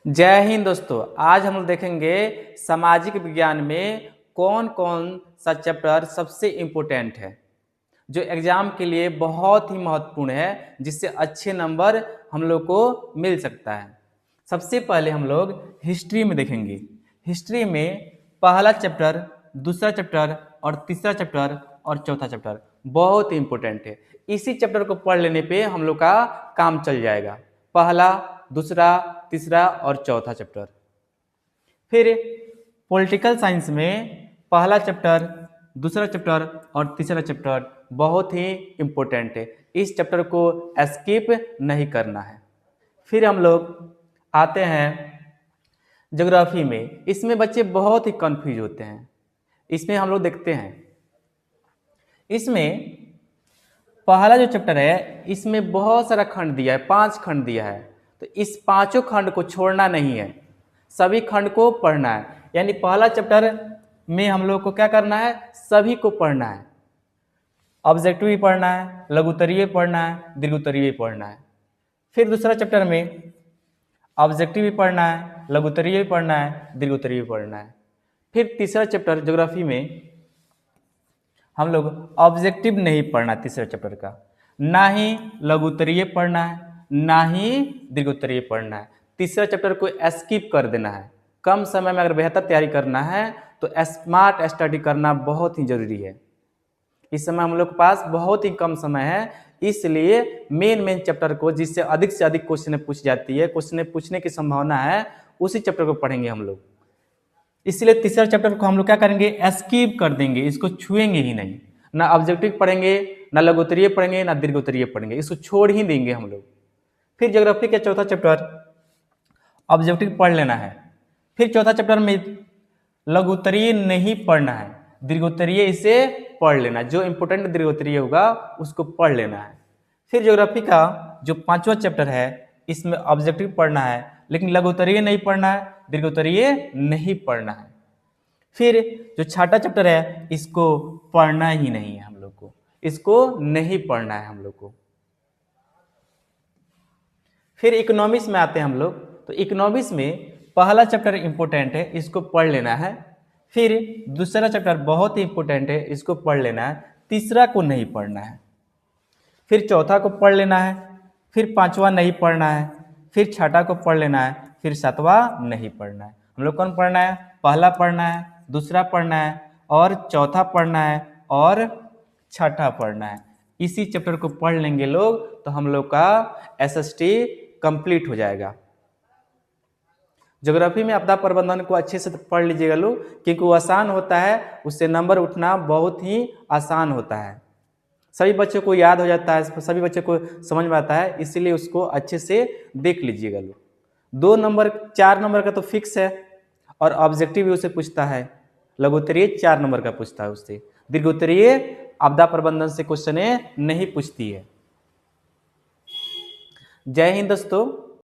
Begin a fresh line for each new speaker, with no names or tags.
जय हिंद दोस्तों। आज हम लोग देखेंगे सामाजिक विज्ञान में कौन कौन सा चैप्टर सबसे इम्पोर्टेंट है, जो एग्जाम के लिए बहुत ही महत्वपूर्ण है, जिससे अच्छे नंबर हम लोग को मिल सकता है। सबसे पहले हम लोग हिस्ट्री में देखेंगे। हिस्ट्री में पहला चैप्टर, दूसरा चैप्टर और तीसरा चैप्टर और चौथा चैप्टर बहुत ही इम्पोर्टेंट है। इसी चैप्टर को पढ़ लेने पे हम लोग का काम चल जाएगा। पहला, दूसरा, तीसरा और चौथा चैप्टर। फिर पॉलिटिकल साइंस में पहला चैप्टर, दूसरा चैप्टर और तीसरा चैप्टर बहुत ही इम्पोर्टेंट है। इस चैप्टर को स्किप नहीं करना है। फिर हम लोग आते हैं ज्योग्राफी में। इसमें बच्चे बहुत ही कंफ्यूज होते हैं। इसमें हम लोग देखते हैं, इसमें पहला जो चैप्टर है इसमें बहुत सारा खंड दिया है, 5 खंड दिया है। तो इस पांचों खंड को छोड़ना नहीं है, सभी खंड को पढ़ना है। यानी पहला चैप्टर में हम लोग को क्या करना है, सभी को पढ़ना है। ऑब्जेक्टिव भी पढ़ना है, लघुत्तरीय पढ़ना है, दीर्घोत्तरीय पढ़ना है। फिर दूसरा चैप्टर में ऑब्जेक्टिव भी पढ़ना है, लघुत्तरीय भी पढ़ना है, दीर्घोत्तरीय भी पढ़ना है। फिर तीसरा चैप्टर ज्योग्राफी में हम लोग ऑब्जेक्टिव नहीं पढ़ना, तीसरे चैप्टर का ना ही लघुत्तरीय पढ़ना है, ना ही दीर्घोत्तरीय पढ़ना है। तीसरा चैप्टर को स्किप कर देना है। कम समय में अगर बेहतर तैयारी करना है तो स्मार्ट स्टडी करना बहुत ही जरूरी है। इस समय हम लोग के पास बहुत ही कम समय है, इसलिए मेन चैप्टर को, जिससे अधिक से अधिक क्वेश्चन पूछ जाती है, क्वेश्चन पूछने की संभावना है, उसी चैप्टर को पढ़ेंगे हम लोग। इसलिए तीसरा चैप्टर को हम लोग क्या करेंगे, स्किप कर देंगे, इसको छुएंगे ही नहीं। ना ऑब्जेक्टिव पढ़ेंगे, ना लघुत्तरीय पढ़ेंगे, ना दीर्घोत्तरीय पढ़ेंगे, इसको छोड़ ही देंगे हम लोग। फिर ज्योग्राफी का चौथा चैप्टर ऑब्जेक्टिव पढ़ लेना है। फिर चौथा चैप्टर में लघुत्तरीय नहीं पढ़ना है, दीर्घोत्तरीय इसे पढ़ लेना है। जो इंपोर्टेंट दीर्घोत्तरीय होगा उसको पढ़ लेना है। फिर ज्योग्राफी का जो पांचवा चैप्टर है इसमें ऑब्जेक्टिव पढ़ना है, लेकिन लघुत्तरीय नहीं पढ़ना है, दीर्घोत्तरीय नहीं पढ़ना है। फिर जो छठा चैप्टर है इसको पढ़ना ही नहीं है हम लोग को, इसको नहीं पढ़ना है हम लोग को। फिर इकोनॉमिक्स में आते हैं हम लोग। तो इकोनॉमिक्स में पहला चैप्टर इंपॉर्टेंट है, इसको पढ़ लेना है। फिर दूसरा चैप्टर बहुत ही इंपॉर्टेंट है, इसको पढ़ लेना है। तीसरा को नहीं पढ़ना है। फिर चौथा को पढ़ लेना है। फिर पांचवा नहीं पढ़ना है। फिर छठा को पढ़ लेना है। फिर सातवां नहीं पढ़ना है। हम लोग कौन पढ़ना है, पहला पढ़ना है, दूसरा पढ़ना है और चौथा पढ़ना है और छठा पढ़ना है। इसी चैप्टर को पढ़ लेंगे लोग तो हम लोग का एसएसटी कंप्लीट हो जाएगा। ज्योग्राफी में आपदा प्रबंधन को अच्छे से पढ़ लीजिएगा लोग, क्योंकि वो आसान होता है, उससे नंबर उठना बहुत ही आसान होता है। सभी बच्चों को याद हो जाता है, सभी बच्चों को समझ में आता है, इसीलिए उसको अच्छे से देख लीजिएगा लोग। 2 नंबर 4 नंबर का तो फिक्स है, और ऑब्जेक्टिव भी उसे पूछता है। लघुत्तरीय 4 नंबर का पूछता है उससे, दीर्घोत्तरीय आपदा प्रबंधन से क्वेश्चन नहीं पूछती है। जय हिंद दोस्तों।